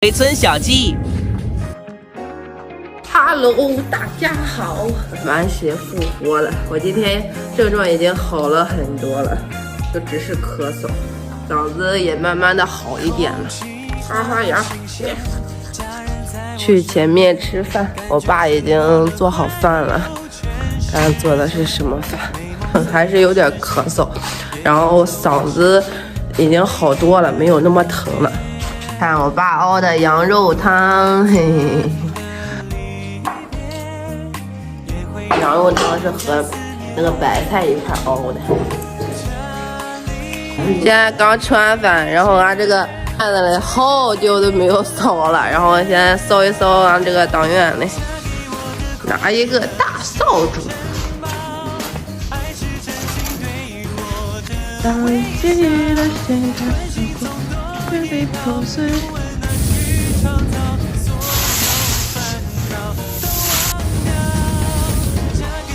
北村小鸡 ，Hello， 大家好，满血复活了。我今天症状已经好了很多了，就只是咳嗽，嗓子也慢慢的好一点了。刷刷牙，去前面吃饭，我爸已经做好饭了，看做的是什么饭，还是有点咳嗽，然后嗓子已经好多了，没有那么疼了。看我爸熬的羊肉汤，嘿嘿。羊肉汤是和那个白菜一块熬的。现在刚吃完饭，然后俺这个案子嘞好久都没有扫了，然后现在扫一扫俺这个党员嘞，拿一个大扫帚。当记得现在会被破碎。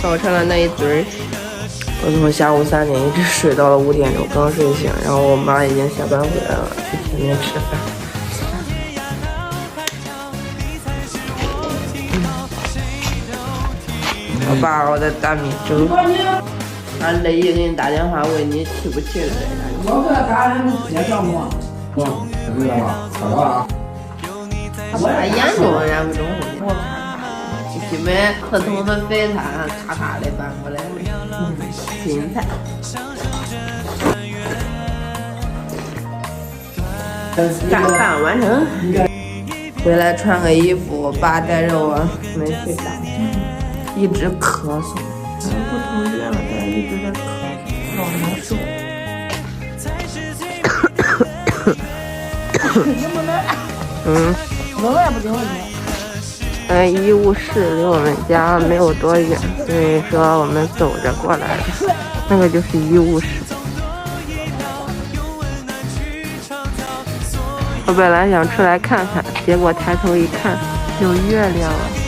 早晨的那一嘴，我从下午3点一直睡到了5点钟，刚睡醒。然后我妈已经下班回来了，去前面吃饭。我爸熬的大米粥。俺雷姨给你打电话问你去不去了来着？我给他打的是接项目。知道吗？找到了。我严重忍不住，我看。你们和同们飞他咔咔的搬过来了，精彩。干饭完成，回来穿个衣服，我爸带着我没睡着，一直咳嗽，不同学了，但一直在咳嗽，老难受。我也不灵医务室离我们家没有多远，所以说我们走着过来的。那个就是医务室。我本来想出来看看，结果抬头一看，有月亮了。